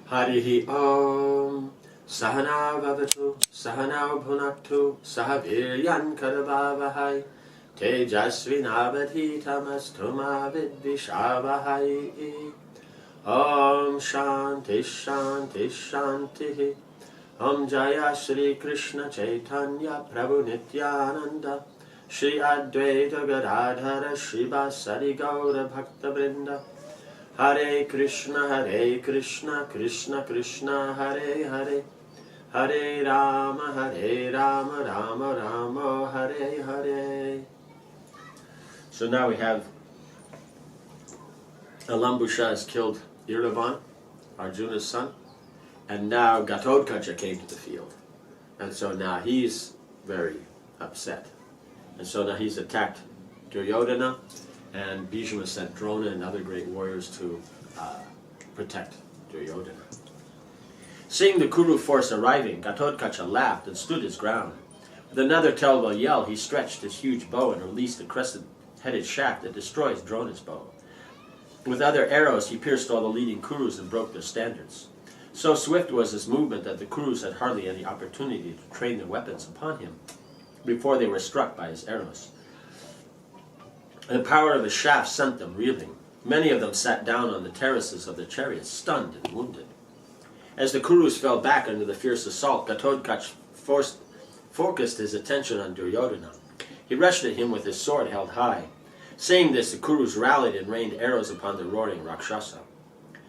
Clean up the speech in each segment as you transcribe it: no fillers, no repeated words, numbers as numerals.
Harihi Om. Sahana Vavatu, Sahana Bhunaktu, Sahaviryan Karavavahai, Tejasvinavadhi Tamastuma Vidvishavahai. Om Shanti Shanti Shanti. Om Jaya Shri Krishna Chaitanya Prabhu Nityananda, Shri Advaita Gadadhara Srivasadi Gaura Bhakta Vrinda. Hare Krishna Krishna Krishna Hare Hare, Hare Rama Rama Rama Hare Hare. So now we have Alambusha has killed Iravan, Arjuna's son, and now Ghatotkacha came to the field. And so now he's very upset. And so now he's attacked Duryodhana, and Bhishma sent Drona and other great warriors to protect Duryodhana. Seeing the Kuru force arriving, Ghatotkacha laughed and stood his ground. With another terrible yell, he stretched his huge bow and released a crescent-headed shaft that destroys Drona's bow. With other arrows, he pierced all the leading Kurus and broke their standards. So swift was his movement that the Kurus had hardly any opportunity to train their weapons upon him before they were struck by his arrows. The power of his shaft sent them reeling. Many of them sat down on the terraces of their chariots, stunned and wounded. As the Kurus fell back under the fierce assault, Ghatotkacha focused his attention on Duryodhana. He rushed at him with his sword held high. Saying this, the Kurus rallied and rained arrows upon the roaring Rakshasa.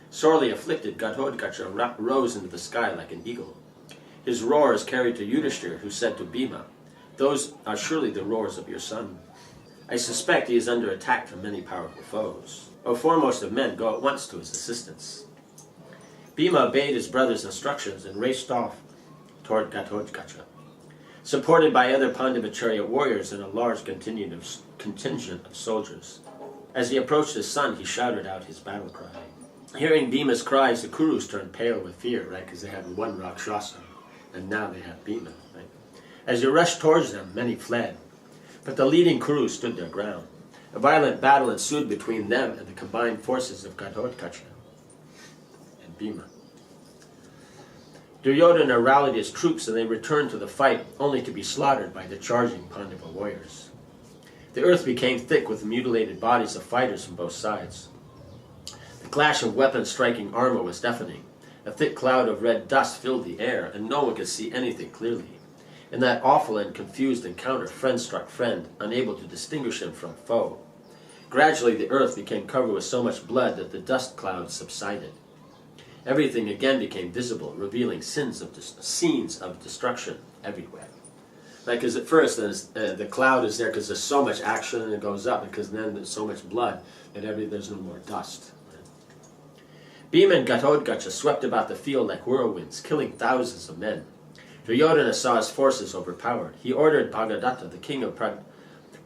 Sorely afflicted, Ghatotkacha rose into the sky like an eagle. His roars carried to Yudhishthira, who said to Bhima, "Those are surely the roars of your son. I suspect he is under attack from many powerful foes. O foremost of men, go at once to his assistance." Bhima obeyed his brother's instructions and raced off toward Ghatotkacha. Supported by other Pandavacharya warriors and a large contingent of soldiers. As he approached his son, he shouted out his battle cry. Hearing Bhima's cries, the Kurus turned pale with fear, right? Because they had one Rakshasa, and now they have Bhima, right? As he rushed towards them, many fled. But the leading Kurus stood their ground. A violent battle ensued between them and the combined forces of Ghatotkacha and Bhima. Duryodhana rallied his troops and they returned to the fight, only to be slaughtered by the charging Pandava warriors. The earth became thick with the mutilated bodies of fighters from both sides. The clash of weapons striking armor was deafening. A thick cloud of red dust filled the air, and no one could see anything clearly. In that awful and confused encounter, friend struck friend, unable to distinguish him from foe. Gradually the earth became covered with so much blood that the dust cloud subsided. Everything again became visible, revealing scenes of destruction everywhere. Like, because at first the cloud is there because there's so much action and it goes up, because then there's so much blood that there's no more dust. Bhima and Ghatotkacha swept about the field like whirlwinds, killing thousands of men. Duryodhana saw his forces overpowered. He ordered Bhagadatta, the king of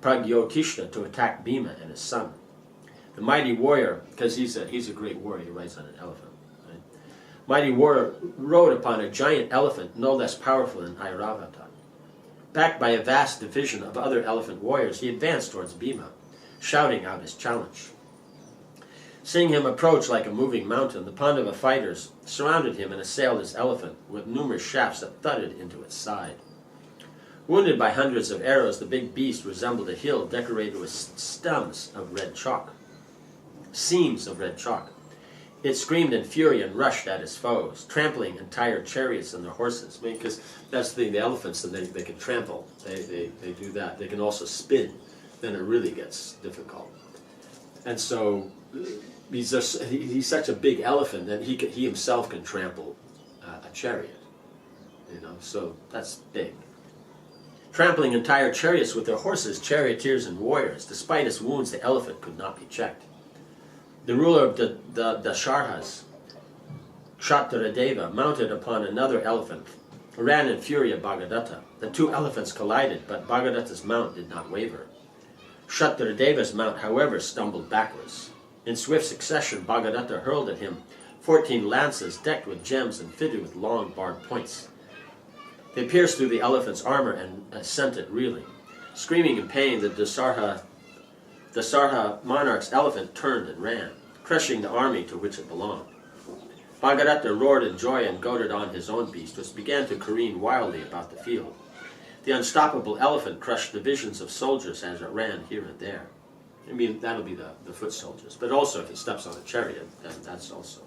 Pragyotishna, to attack Bhima and his son. The mighty warrior, because he's a great warrior, he rides on an elephant. Right? Mighty warrior rode upon a giant elephant, no less powerful than Airavata. Backed by a vast division of other elephant warriors, he advanced towards Bhima, shouting out his challenge. Seeing him approach like a moving mountain, the Pandava fighters surrounded him and assailed his elephant with numerous shafts that thudded into its side. Wounded by hundreds of arrows, the big beast resembled a hill decorated with seams of red chalk. It screamed in fury and rushed at his foes, trampling entire chariots and their horses. I mean, because that's the thing, the elephants, and they can trample. They do that. They can also spin. Then it really gets difficult. And so he's such a big elephant that he himself can trample a chariot. So that's big. Trampling entire chariots with their horses, charioteers, and warriors. Despite his wounds, the elephant could not be checked. The ruler of the Dasharhas, Kshatradeva, mounted upon another elephant, ran in fury at Bhagadatta. The two elephants collided, but Bhagadatta's mount did not waver. Kshatradeva's mount, however, stumbled backwards. In swift succession, Bhagadatta hurled at him 14 lances decked with gems and fitted with long barbed points. They pierced through the elephant's armor and sent it reeling. Screaming in pain, the Dasarha monarch's elephant turned and ran, crushing the army to which it belonged. Bhagadatta roared in joy and goaded on his own beast, which began to careen wildly about the field. The unstoppable elephant crushed divisions of soldiers as it ran here and there. I mean, that'll be the foot soldiers. But also, if it steps on a chariot, then that's also.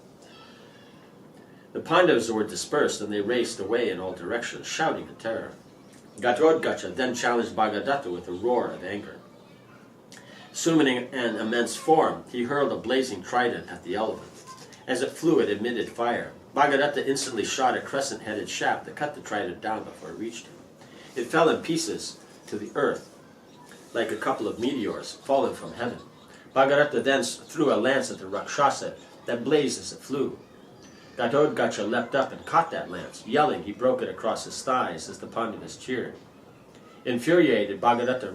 The Pandavas were dispersed, and they raced away in all directions, shouting in terror. Ghatotkacha then challenged Bhagadatta with a roar of anger. Assuming an immense form, he hurled a blazing trident at the elephant. As it flew, it emitted fire. Bhagadatta instantly shot a crescent-headed shaft that cut the trident down before it reached him. It fell in pieces to the earth, like a couple of meteors fallen from heaven. Bhagadatta then threw a lance at the Rakshasa that blazed as it flew. Ghatotkacha leapt up and caught that lance. Yelling, he broke it across his thighs as the Pandavas cheered. Infuriated, Bhagadatta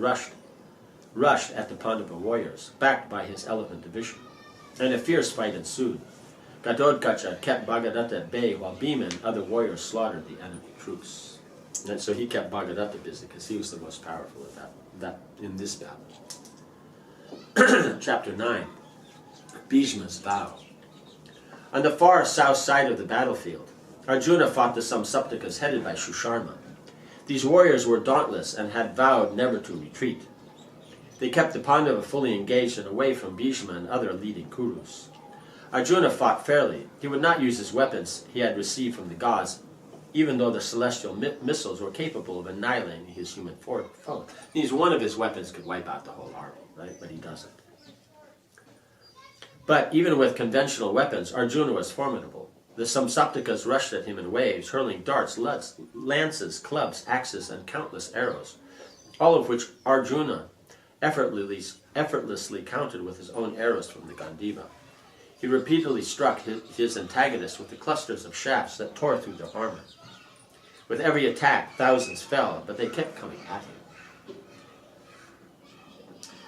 rushed at the Pandava warriors, backed by his elephant division, and a fierce fight ensued. Ghatotkacha kept Bhagadatta at bay while Bhima and other warriors slaughtered the enemy troops. And so he kept Bhagadatta busy because he was the most powerful at that in this battle. Chapter 9. Bhishma's Vow. On the far south side of the battlefield, Arjuna fought the Samsaptakas headed by Shusharma. These warriors were dauntless and had vowed never to retreat. They kept the Pandava fully engaged and away from Bhishma and other leading Kurus. Arjuna fought fairly. He would not use his weapons he had received from the gods, even though the celestial missiles were capable of annihilating his human foe. Means one of his weapons could wipe out the whole army, right? But he doesn't. But even with conventional weapons, Arjuna was formidable. The Samsaptakas rushed at him in waves, hurling darts, lances, clubs, axes, and countless arrows, all of which Arjuna effortlessly countered with his own arrows from the Gandiva. He repeatedly struck his antagonists with the clusters of shafts that tore through their armor. With every attack, thousands fell, but they kept coming at him.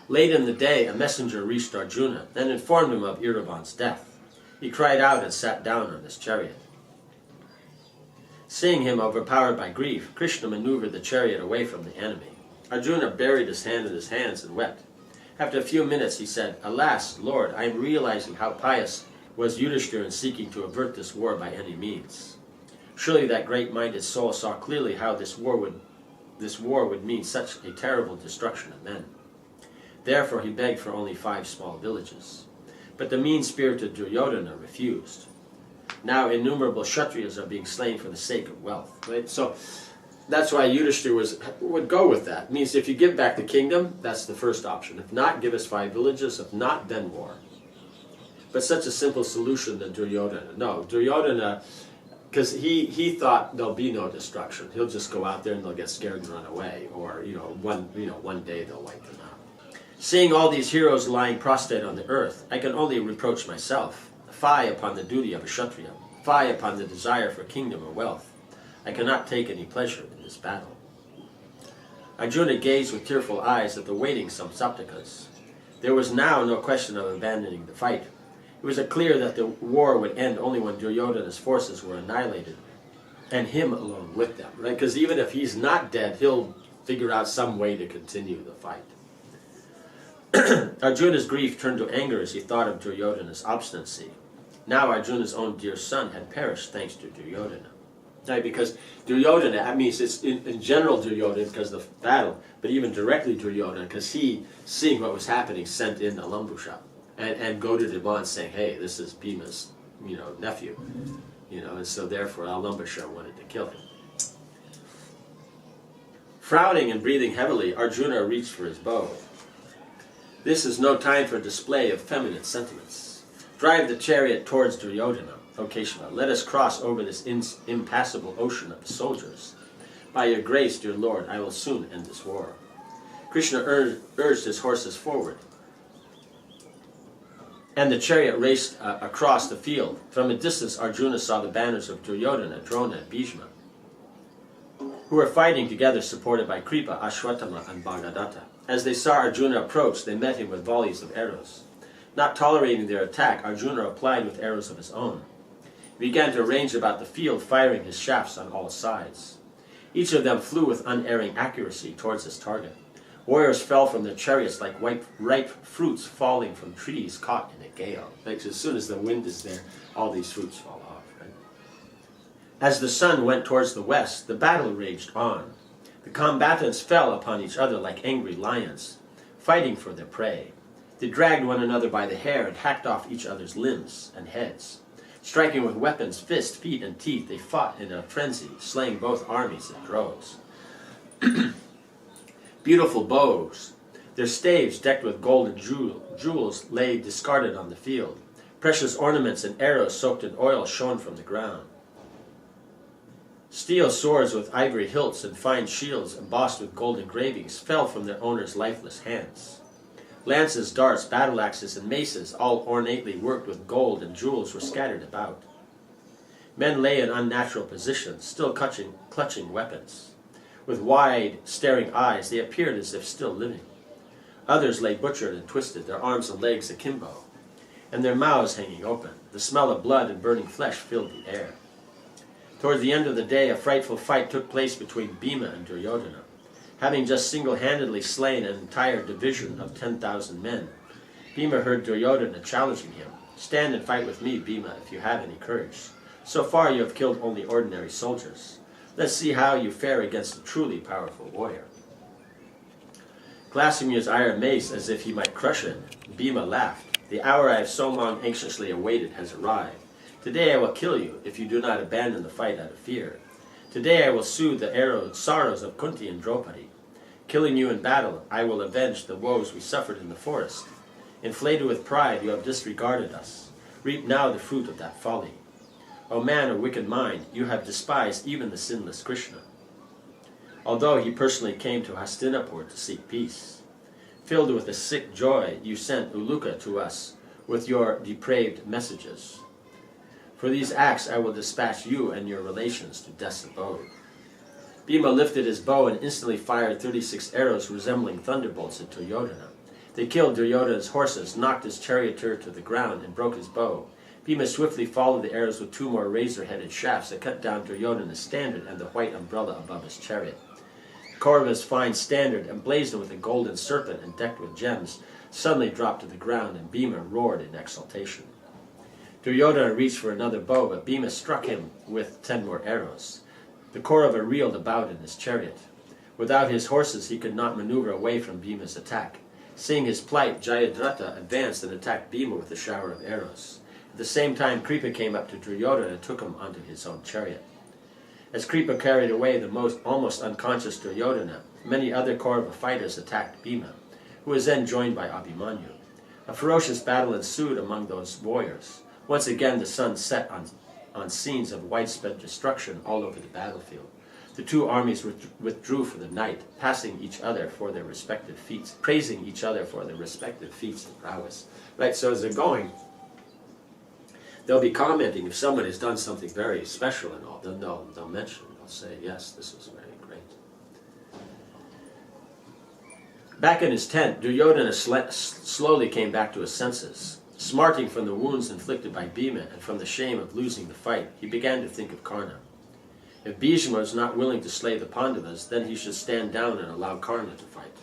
Late in the day, a messenger reached Arjuna and informed him of Iravan's death. He cried out and sat down on his chariot. Seeing him overpowered by grief, Krishna maneuvered the chariot away from the enemy. Arjuna buried his hand in his hands and wept. After a few minutes he said, "Alas, Lord, I am realizing how pious was Yudhishthira in seeking to avert this war by any means. Surely that great-minded soul saw clearly how this war would mean such a terrible destruction of men. Therefore he begged for only 5 small villages. But the mean-spirited Duryodhana refused. Now innumerable Kshatriyas are being slain for the sake of wealth." Right? So that's why Yudhishthira would go with that. It means if you give back the kingdom, that's the first option. If not, give us 5 villages. If not, then war. But such a simple solution than Duryodhana. No, Duryodhana, because he thought there'll be no destruction. He'll just go out there and they'll get scared and run away, or one day they'll wipe them out. Seeing all these heroes lying prostrate on the earth, I can only reproach myself. Fie upon the duty of a Kshatriya. Fie upon the desire for kingdom or wealth. I cannot take any pleasure in this battle. Arjuna gazed with tearful eyes at the waiting Samsaptakas. There was now no question of abandoning the fight. It was clear that the war would end only when Duryodhana's forces were annihilated, and him alone with them. Right? Because even if he's not dead, he'll figure out some way to continue the fight. Arjuna's grief turned to anger as he thought of Duryodhana's obstinacy. Now Arjuna's own dear son had perished thanks to Duryodhana. Right, because Duryodhana, that means it's in general Duryodhana because of the battle, but even directly Duryodhana because he, seeing what was happening, sent in Alambusha and goaded him on saying, "Hey, this is Bhima's, nephew." And so therefore Alambusha wanted to kill him. Frowning and breathing heavily, Arjuna reached for his bow. This is no time for display of feminine sentiments. Drive the chariot towards Duryodhana, O Keshava. Let us cross over this impassable ocean of soldiers. By your grace, dear Lord, I will soon end this war. Krishna urged his horses forward, and the chariot raced across the field. From a distance, Arjuna saw the banners of Duryodhana, Drona, and Bhishma, who were fighting together supported by Kripa, Ashwatthama, and Bhagadatta. As they saw Arjuna approach, they met him with volleys of arrows. Not tolerating their attack, Arjuna replied with arrows of his own. He began to range about the field, firing his shafts on all sides. Each of them flew with unerring accuracy towards his target. Warriors fell from their chariots like ripe fruits falling from trees caught in a gale. Like as soon as the wind is there, all these fruits fall off. As the sun went towards the west, the battle raged on. The combatants fell upon each other like angry lions, fighting for their prey. They dragged one another by the hair and hacked off each other's limbs and heads. Striking with weapons, fists, feet, and teeth, they fought in a frenzy, slaying both armies in droves. Beautiful bows, their staves decked with gold and jewels, lay discarded on the field. Precious ornaments and arrows soaked in oil shone from the ground. Steel swords with ivory hilts and fine shields embossed with gold engravings fell from their owners' lifeless hands. Lances, darts, battle axes, and maces, all ornately worked with gold and jewels, were scattered about. Men lay in unnatural positions, still clutching weapons. With wide, staring eyes, they appeared as if still living. Others lay butchered and twisted, their arms and legs akimbo, and their mouths hanging open. The smell of blood and burning flesh filled the air. Toward the end of the day, a frightful fight took place between Bhima and Duryodhana. Having just single-handedly slain an entire division of 10,000 men, Bhima heard Duryodhana challenging him. "Stand and fight with me, Bhima, if you have any courage. So far you have killed only ordinary soldiers. Let's see how you fare against a truly powerful warrior." Clasping his iron mace as if he might crush it, Bhima laughed. "The hour I have so long anxiously awaited has arrived. Today I will kill you if you do not abandon the fight out of fear. Today I will soothe the sorrows of Kunti and Draupadi. Killing you in battle, I will avenge the woes we suffered in the forest. Inflated with pride, you have disregarded us. Reap now the fruit of that folly. O man of wicked mind, you have despised even the sinless Krishna, although he personally came to Hastinapur to seek peace. Filled with a sick joy, you sent Uluka to us with your depraved messages. For these acts I will dispatch you and your relations to death's abode." Bhima lifted his bow and instantly fired 36 arrows resembling thunderbolts at Duryodhana. They killed Duryodhana's horses, knocked his charioteer to the ground, and broke his bow. Bhima swiftly followed the arrows with 2 more razor-headed shafts that cut down Duryodhana's standard and the white umbrella above his chariot. Kaurava's fine standard, emblazoned with a golden serpent and decked with gems, suddenly dropped to the ground, and Bhima roared in exultation. Duryodhana reached for another bow, but Bhima struck him with 10 more arrows. The Kaurava reeled about in his chariot. Without his horses, he could not maneuver away from Bhima's attack. Seeing his plight, Jayadratha advanced and attacked Bhima with a shower of arrows. At the same time, Kripa came up to Duryodhana and took him onto his own chariot. As Kripa carried away the almost unconscious Duryodhana, many other Kaurava fighters attacked Bhima, who was then joined by Abhimanyu. A ferocious battle ensued among those warriors. Once again the sun set on scenes of widespread destruction all over the battlefield. The 2 armies withdrew for the night, praising each other for their respective feats of prowess. Right, so as they're going, they'll be commenting if someone has done something very special and all. Then they'll mention, they'll say, yes, this was very great. Back in his tent, Duryodhana slowly came back to his senses. Smarting from the wounds inflicted by Bhima and from the shame of losing the fight, he began to think of Karna. If Bhishma was not willing to slay the Pandavas, then he should stand down and allow Karna to fight.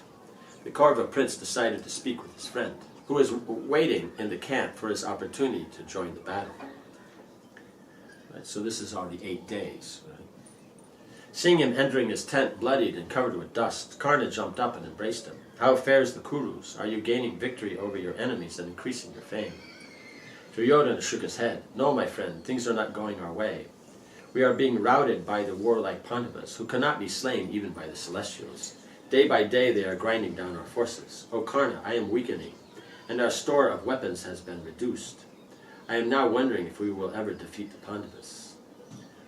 The Kaurava prince decided to speak with his friend, who was waiting in the camp for his opportunity to join the battle. Right, so this is already 8 days. Right? Seeing him entering his tent bloodied and covered with dust, Karna jumped up and embraced him. "How fares the Kurus? Are you gaining victory over your enemies and increasing your fame?" Duryodhana shook his head. "No, my friend, things are not going our way. We are being routed by the warlike Pandavas, who cannot be slain even by the Celestials. Day by day they are grinding down our forces. O Karna, I am weakening, and our store of weapons has been reduced. I am now wondering if we will ever defeat the Pandavas."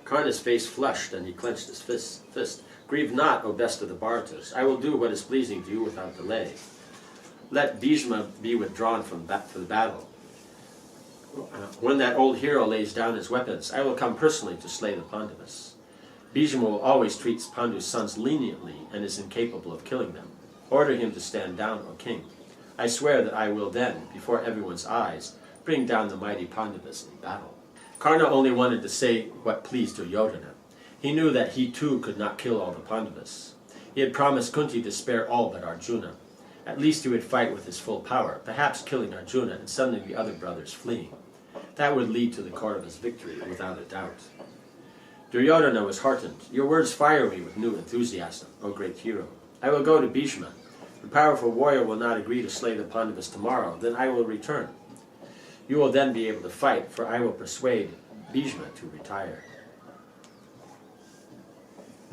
Karna's face flushed, and he clenched his fist. "Grieve not, O best of the Bharatas. I will do what is pleasing to you without delay. Let Bhishma be withdrawn from the battle. When that old hero lays down his weapons, I will come personally to slay the Pandavas. Bhishma will always treat Pandu's sons leniently and is incapable of killing them. Order him to stand down, O king. I swear that I will then, before everyone's eyes, bring down the mighty Pandavas in battle." Karna only wanted to say what pleased Duryodhana. He knew that he too could not kill all the Pandavas. He had promised Kunti to spare all but Arjuna. At least he would fight with his full power, perhaps killing Arjuna and sending the other brothers fleeing. That would lead to the Kaurava's victory, without a doubt. Duryodhana was heartened. Your words fire me with new enthusiasm, O great hero. I will go to Bhishma. The powerful warrior will not agree to slay the Pandavas tomorrow. Then I will return. You will then be able to fight, for I will persuade Bhishma to retire.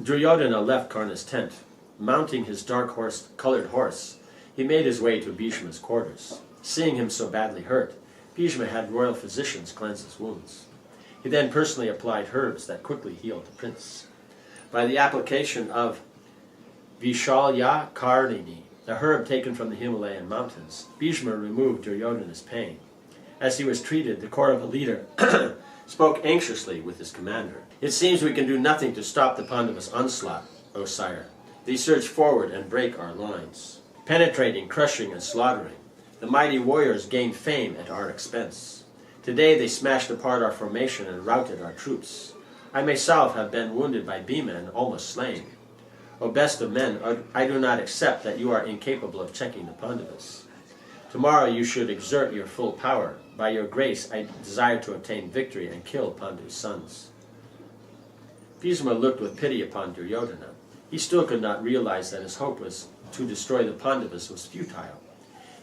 Duryodhana left Karna's tent. Mounting his dark-colored horse, he made his way to Bhishma's quarters. Seeing him so badly hurt, Bhishma had royal physicians cleanse his wounds. He then personally applied herbs that quickly healed the prince. By the application of Vishalya Karnini, a herb taken from the Himalayan mountains, Bhishma removed Duryodhana's pain. As he was treated, the Kaurava leader spoke anxiously with his commander. It seems we can do nothing to stop the Pandavas' onslaught, O sire. They surge forward and break our lines. Penetrating, crushing, and slaughtering, the mighty warriors gain fame at our expense. Today they smashed apart our formation and routed our troops. I myself have been wounded by Bhima and almost slain. O best of men, I do not accept that you are incapable of checking the Pandavas. Tomorrow you should exert your full power. By your grace I desire to obtain victory and kill Pandu's sons. Bhishma looked with pity upon Duryodhana. He still could not realize that his hope was to destroy the Pandavas was futile.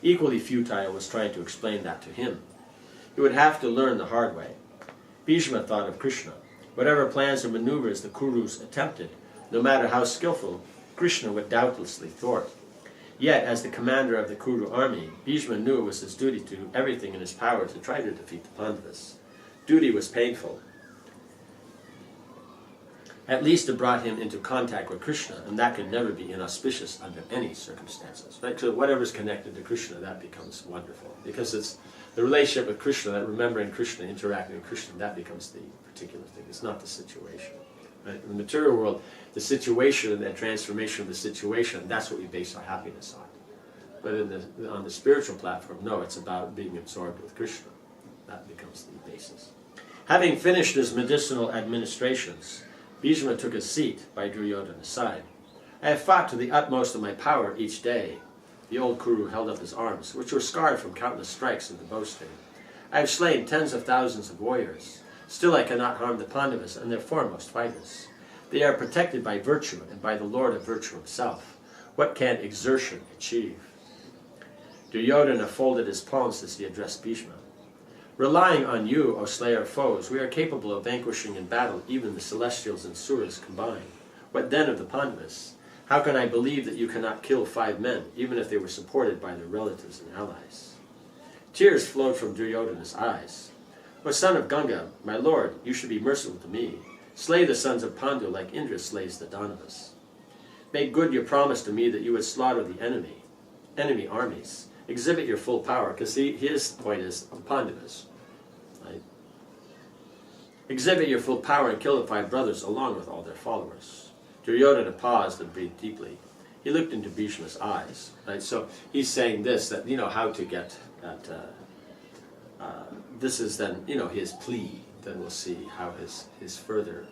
Equally futile was trying to explain that to him. He would have to learn the hard way. Bhishma thought of Krishna. Whatever plans or maneuvers the Kurus attempted, no matter how skillful, Krishna would doubtlessly thwart. Yet, as the commander of the Kuru army, Bhishma knew it was his duty to do everything in his power to try to defeat the Pandavas. Duty was painful. At least it brought him into contact with Krishna, and that can never be inauspicious under any circumstances. Right? So whatever's connected to Krishna, that becomes wonderful. Because it's the relationship with Krishna, that remembering Krishna, interacting with Krishna, that becomes the particular thing. It's not the situation. Right? In the material world, the situation and that transformation of the situation, that's what we base our happiness on. But on the spiritual platform, no, it's about being absorbed with Krishna. That becomes the basis. Having finished his medicinal administrations, Bhishma took a seat by Duryodhana's side. I have fought to the utmost of my power each day. The old Kuru held up his arms, which were scarred from countless strikes in the bowstring. I have slain tens of thousands of warriors. Still I cannot harm the Pandavas and their foremost fighters. They are protected by virtue and by the Lord of Virtue himself. What can exertion achieve? Duryodhana folded his palms as he addressed Bhishma. Relying on you, O slayer of foes, we are capable of vanquishing in battle even the Celestials and Suras combined. What then of the Pandavas? How can I believe that you cannot kill 5 men, even if they were supported by their relatives and allies? Tears flowed from Duryodhana's eyes. O son of Ganga, my lord, you should be merciful to me. Slay the sons of Pandu like Indra slays the Danavas. Make good your promise to me that you would slaughter the enemy armies. Exhibit your full power, because his point is the Pandavas. Right? Exhibit your full power and kill the 5 brothers along with all their followers. Duryodhana paused and breathed deeply. He looked into Bhishma's eyes. Right? So he's saying this, that, how to get at, this is then, his plea. Then we'll see how his further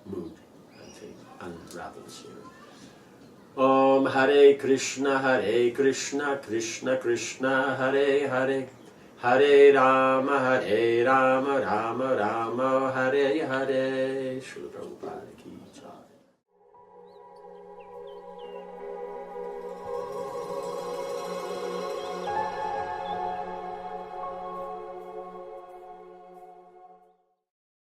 mood, I think, unravels here. Om Hare Krishna, Krishna Krishna, Hare Hare, Hare Rama, Rama Rama, Hare Hare. Srila Prabhupada ki jai.